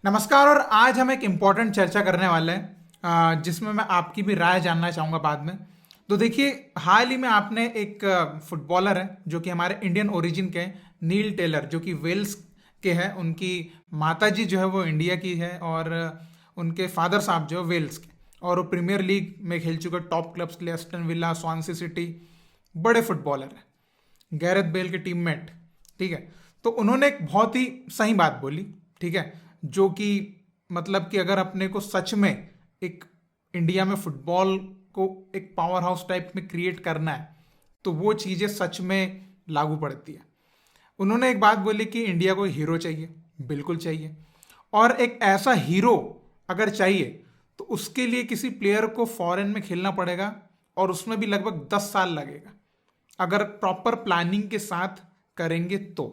नमस्कार। और आज हम एक इम्पॉर्टेंट चर्चा करने वाले हैं जिसमें मैं आपकी भी राय जानना चाहूँगा बाद में। तो देखिए, हाल ही में आपने एक फुटबॉलर है जो कि हमारे इंडियन ओरिजिन के हैं, नील टेलर, जो कि वेल्स के हैं। उनकी माताजी जो है वो इंडिया की है और उनके फादर साहब जो है वेल्स के, और वो प्रीमियर लीग में खेल चुके टॉप क्लब्स के लिए, एस्टन विला, स्वानसी सिटी। बड़े फुटबॉलर हैं, गैरेथ बेल के टीममेट। ठीक है। तो उन्होंने एक बहुत ही सही बात बोली, ठीक है, जो कि मतलब कि अगर अपने को सच में एक इंडिया में फुटबॉल को एक पावर हाउस टाइप में क्रिएट करना है तो वो चीज़ें सच में लागू पड़ती है। उन्होंने एक बात बोली कि इंडिया को हीरो चाहिए, बिल्कुल चाहिए। और एक ऐसा हीरो अगर चाहिए तो उसके लिए किसी प्लेयर को फॉरेन में खेलना पड़ेगा, और उसमें भी लगभग 10 साल लगेगा अगर प्रॉपर प्लानिंग के साथ करेंगे तो।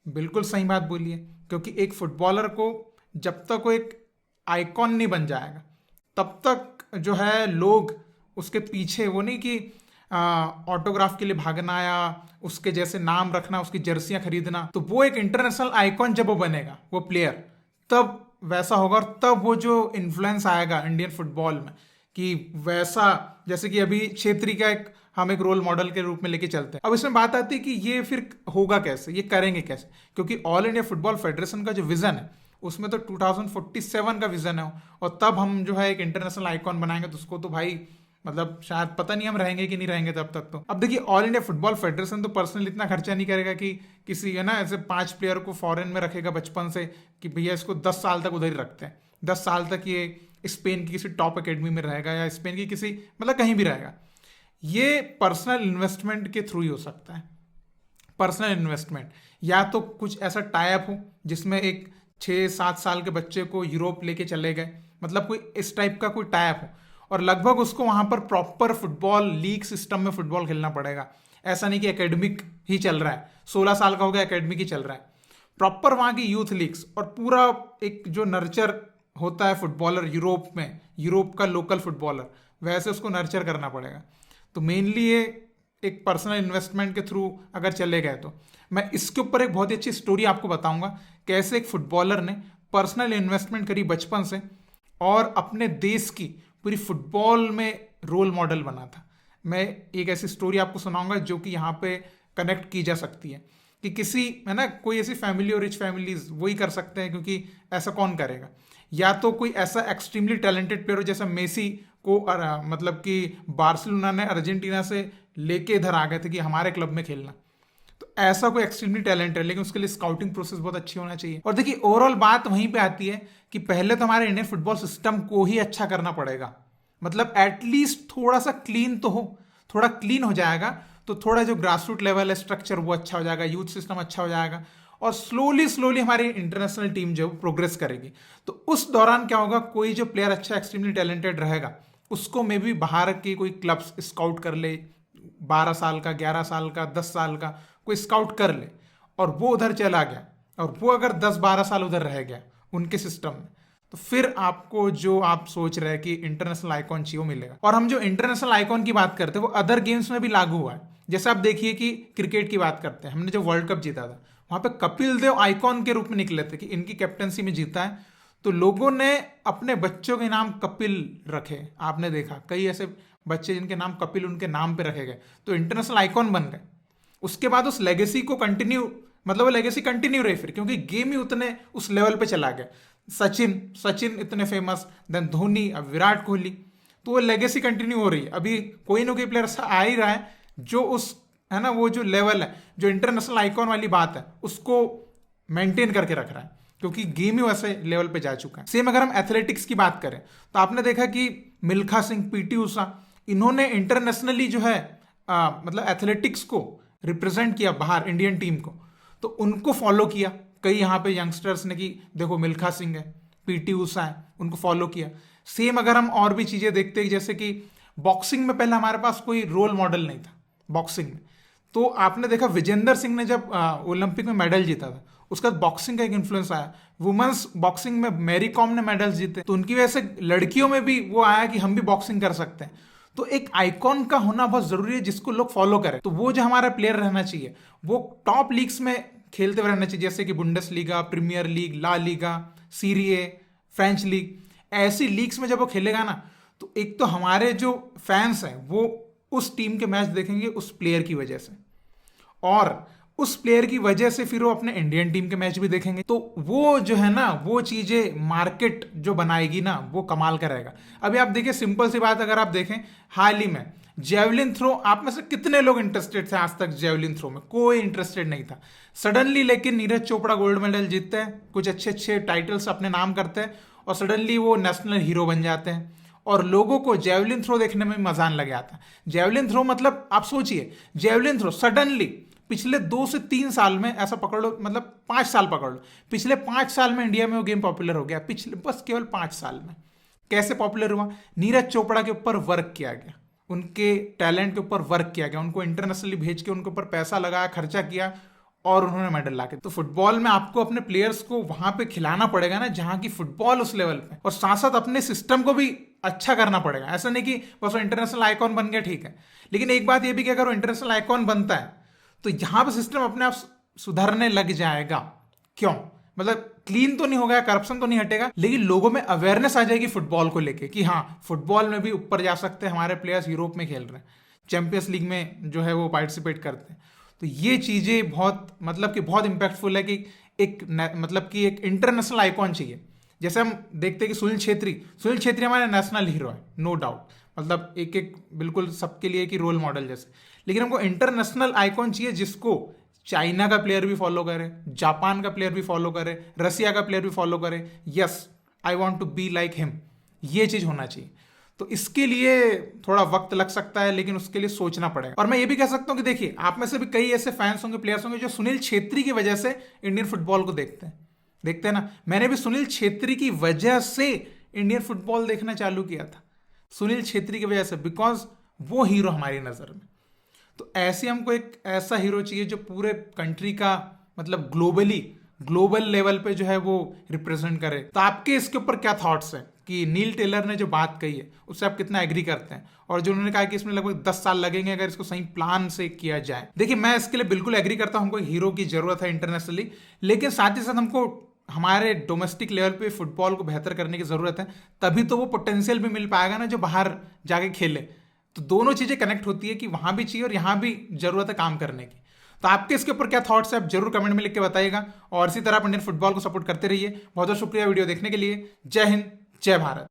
बिल्कुल सही बात बोली है, क्योंकि एक फुटबॉलर को जब तक वो एक आइकॉन नहीं बन जाएगा तब तक जो है लोग उसके पीछे, वो नहीं कि ऑटोग्राफ के लिए भागना या उसके जैसे नाम रखना, उसकी जर्सियां खरीदना। तो वो एक इंटरनेशनल आइकॉन जब वो बनेगा वो प्लेयर, तब वैसा होगा, और तब वो जो इन्फ्लुएंस आएगा इंडियन फुटबॉल में, कि वैसा जैसे कि अभी छेत्री का एक हम एक रोल मॉडल के रूप में लेके चलते हैं। अब इसमें बात आती है कि ये फिर होगा कैसे, ये करेंगे कैसे, क्योंकि ऑल इंडिया फुटबॉल फेडरेशन का जो विजन है उसमें तो 2047 का विजन है, और तब हम जो है एक इंटरनेशनल आइकॉन बनाएंगे। तो उसको तो भाई मतलब शायद पता नहीं हम रहेंगे कि नहीं रहेंगे तब तक। तो अब देखिए, ऑल इंडिया फुटबॉल फेडरेशन तो पर्सनली इतना खर्चा नहीं करेगा कि किसी है ना ऐसे 5 प्लेयर को फॉरेन में रखेगा बचपन से कि भैया इसको 10 साल तक उधर ही रखते हैं, 10 साल तक ये स्पेन की किसी टॉप एकेडमी में रहेगा या स्पेन की किसी मतलब कहीं भी रहेगा। ये पर्सनल इन्वेस्टमेंट के थ्रू ही हो सकता है। पर्सनल इन्वेस्टमेंट, या तो कुछ ऐसा टाइप हो जिसमें एक 6-7 साल के बच्चे को यूरोप लेके चले गए, मतलब कोई इस टाइप का कोई टाइप हो, और लगभग उसको वहां पर प्रॉपर फुटबॉल लीग सिस्टम में फुटबॉल खेलना पड़ेगा। ऐसा नहीं कि एकेडमिक ही चल रहा है, 16 साल का हो गया एकेडमिक ही चल रहा है। प्रॉपर वहां की यूथ लीग्स और पूरा एक जो नर्चर होता है फुटबॉलर यूरोप में, यूरोप का लोकल फुटबॉलर, वैसे उसको नर्चर करना पड़ेगा। तो मेनली ये एक पर्सनल इन्वेस्टमेंट के थ्रू अगर चले गए तो मैं इसके ऊपर एक बहुत ही अच्छी स्टोरी आपको बताऊंगा, कैसे एक फुटबॉलर ने पर्सनल इन्वेस्टमेंट करी बचपन से और अपने देश की पूरी फुटबॉल में रोल मॉडल बना था। मैं एक ऐसी स्टोरी आपको सुनाऊंगा जो कि यहाँ पे कनेक्ट की जा सकती है, कि किसी है ना कोई ऐसी फैमिली और रिच फैमिलीज वही कर सकते हैं, क्योंकि ऐसा कौन करेगा। या तो कोई ऐसा एक्सट्रीमली टैलेंटेड प्लेयर हो जैसा मेसी को मतलब कि बार्सिलोना ने अर्जेंटीना से लेके इधर आ गए थे कि हमारे क्लब में खेलना। तो ऐसा कोई एक्सट्रीमली टैलेंट है, लेकिन उसके लिए स्काउटिंग प्रोसेस बहुत अच्छी होना चाहिए। और देखिए, ओवरऑल बात वहीं पे आती है कि पहले तो हमारे इंडियन फुटबॉल सिस्टम को ही अच्छा करना पड़ेगा, मतलब एटलीस्ट थोड़ा सा क्लीन तो हो। थोड़ा क्लीन हो जाएगा तो थोड़ा जो ग्रास रूट लेवल है स्ट्रक्चर वो अच्छा हो जाएगा, यूथ सिस्टम अच्छा हो जाएगा, और स्लोली स्लोली हमारी इंटरनेशनल टीम जो प्रोग्रेस करेगी। तो उस दौरान क्या होगा, कोई जो प्लेयर अच्छा एक्सट्रीमली टैलेंटेड रहेगा उसको मे भी बाहर के कोई क्लब्स स्काउट कर ले, 12 साल का, 11 साल का, 10 साल का कोई स्काउट कर ले, और वो उधर चला गया, और वो अगर 10-12 साल उधर रह गया उनके सिस्टम में, तो फिर आपको जो आप सोच रहे हैं कि इंटरनेशनल आइकॉन चाहिए वो मिलेगा। और हम जो इंटरनेशनल आइकॉन की बात करते हैं वो अदर गेम्स में भी लागू हुआ है। जैसे आप देखिए कि क्रिकेट की बात करते हैं, हमने जो वर्ल्ड कप जीता था वहां पे कपिल देव आइकॉन के रूप में निकले थे कि इनकी कैप्टनसी में जीता है, तो लोगों ने अपने बच्चों के नाम कपिल रखे। आपने देखा कई ऐसे बच्चे जिनके नाम कपिल उनके नाम पे रखे गए, तो इंटरनेशनल आइकॉन बन गए। उसके बाद उस लेगेसी को कंटिन्यू, मतलब वो लेगेसी कंटिन्यू रही फिर, क्योंकि गेम ही उतने उस लेवल पे चला गया। सचिन सचिन इतने फेमस, देन धोनी, अब विराट कोहली, तो वो लेगेसी कंटिन्यू हो रही है। अभी कोई ना कोई प्लेयर ऐसा आ ही रहा है जो उस है ना वो जो लेवल है, जो इंटरनेशनल आइकॉन वाली बात है, उसको मेंटेन करके रख रहा है, क्योंकि गेम ही वैसे लेवल पे जा चुका है। सेम अगर हम एथलेटिक्स की बात करें तो आपने देखा कि मिल्खा सिंह, पीटी उषा, इन्होंने इंटरनेशनली जो है मतलब एथलेटिक्स को रिप्रेजेंट किया बाहर इंडियन टीम को, तो उनको फॉलो किया कई यहाँ पे यंगस्टर्स ने कि देखो मिल्खा सिंह है, पीटी उषा है, उनको फॉलो किया। सेम अगर हम और भी चीजें देखते हैं, जैसे कि बॉक्सिंग में पहले हमारे पास कोई रोल मॉडल नहीं था बॉक्सिंग में, तो आपने देखा विजेंदर सिंह ने जब ओलंपिक में मेडल जीता था उसका बॉक्सिंग का एक इन्फ्लुएंस आया। वुमेन्स बॉक्सिंग में मैरी कॉम ने मेडल्स जीते, तो उनकी वजह से लड़कियों में भी वो आया कि हम भी बॉक्सिंग कर सकते हैं। तो एक आइकॉन का होना बहुत जरूरी है जिसको लोग फॉलो करें। तो वो जो हमारा प्लेयर रहना चाहिए वो टॉप लीग्स में खेलते हुए रहना चाहिए, जैसे कि Bundesliga, premier league, La Liga, Serie A, French league, ऐसी लीग्स में जब वो खेलेगा ना, तो एक तो हमारे जो फैंस हैं वो उस टीम के मैच देखेंगे उस प्लेयर की वजह से, और उस प्लेयर की वजह से फिर वो अपने इंडियन टीम के मैच भी देखेंगे। तो वो जो है ना, वो चीजें मार्केट जो बनाएगी ना, वो कमाल का रहेगा। अभी आप देखिए, सिंपल सी बात, अगर आप देखें हाल ही में जेवलिन थ्रो, आप में से कितने लोग इंटरेस्टेड थे आज तक जेवलिन थ्रो में? कोई इंटरेस्टेड नहीं था। सडनली लेकिन नीरज चोपड़ा गोल्ड मेडल जीतते हैं, कुछ अच्छे अच्छे टाइटल्स अपने नाम करते हैं, और सडनली वो नेशनल हीरो बन जाते हैं, और लोगों को जेवलिन थ्रो देखने में मजा आने लग जाता है। जेवलिन थ्रो मतलब आप सोचिए, जेवलिन थ्रो सडनली पिछले 2 से 3 साल में, ऐसा पकड़ लो, मतलब 5 साल पकड़ लो, पिछले 5 साल में इंडिया में वो गेम पॉपुलर हो गया। पिछले बस केवल 5 साल में। कैसे पॉपुलर हुआ? नीरज चोपड़ा के ऊपर वर्क किया गया, उनके टैलेंट के ऊपर वर्क किया गया, उनको इंटरनेशनली भेज के उनके ऊपर पैसा लगाया, खर्चा किया, और उन्होंने मेडल लाके। तो फुटबॉल में आपको अपने प्लेयर्स को वहां पे खिलाना पड़ेगा ना, जहां की फुटबॉल उस लेवल पे, और साथ साथ अपने सिस्टम को भी अच्छा करना पड़ेगा। ऐसा नहीं कि बस वो इंटरनेशनल आइकॉन बन गया, ठीक है, लेकिन एक बात ये भी कि अगर वो इंटरनेशनल आइकॉन बनता है तो यहां पर सिस्टम अपने आप सुधरने लग जाएगा। क्यों? मतलब क्लीन तो नहीं होगा, करप्शन तो नहीं हटेगा, लेकिन लोगों में अवेयरनेस आ जाएगी फुटबॉल को लेके कि हाँ, फुटबॉल में भी ऊपर जा सकते हैं हमारे प्लेयर्स, यूरोप में खेल रहे हैं, चैंपियंस लीग में जो है वो पार्टिसिपेट करते हैं। तो ये चीजें बहुत, मतलब कि बहुत इंपैक्टफुल है कि मतलब कि एक इंटरनेशनल आइकॉन चाहिए। जैसे हम देखते हैं कि सुनील छेत्री हमारे नेशनल हीरो है, नो डाउट, मतलब एक एक बिल्कुल सबके लिए कि रोल मॉडल जैसे, लेकिन हमको इंटरनेशनल आइकॉन चाहिए जिसको चाइना का प्लेयर भी फॉलो करे, जापान का प्लेयर भी फॉलो करे, रसिया का प्लेयर भी फॉलो करे। Yes, I want to be like him, ये चीज होना चाहिए। तो इसके लिए थोड़ा वक्त लग सकता है, लेकिन उसके लिए सोचना पड़ेगा। और मैं ये भी कह सकता हूं कि देखिए, आप में से भी कई ऐसे फैंस होंगे, प्लेयर्स होंगे जो सुनील छेत्री की वजह से इंडियन फुटबॉल को देखते हैं ना। मैंने भी सुनील छेत्री की वजह से इंडियन फुटबॉल देखना चालू किया था, सुनील छेत्री की वजह से, बिकॉज वो हीरो हमारी नजर में। तो ऐसे हमको एक ऐसा हीरो चाहिए जो पूरे कंट्री का, मतलब ग्लोबल लेवल पे जो है वो रिप्रेजेंट करे। तो आपके इसके ऊपर क्या थॉट्स हैं कि नील टेलर ने जो बात कही है उससे आप कितना एग्री करते हैं? और जो उन्होंने कहा कि इसमें लगभग 10 साल लगेंगे अगर इसको सही प्लान से किया जाए। देखिए, मैं इसके लिए बिल्कुल एग्री करता हूं, हमको हीरो की जरूरत है इंटरनेशनली, लेकिन साथ ही साथ हमको हमारे डोमेस्टिक लेवल पे फुटबॉल को बेहतर करने की जरूरत है। तभी तो वो पोटेंशियल भी मिल पाएगा ना जो बाहर जाके खेले। तो दोनों चीजें कनेक्ट होती है कि वहां भी चाहिए और यहां भी जरूरत है काम करने की। तो आपके इसके ऊपर क्या थॉट्स है, आप जरूर कमेंट में लिख के बताइएगा, और इसी तरह आप इंडियन फुटबॉल को सपोर्ट करते रहिए। बहुत बहुत शुक्रिया वीडियो देखने के लिए। जय हिंद, जय भारत।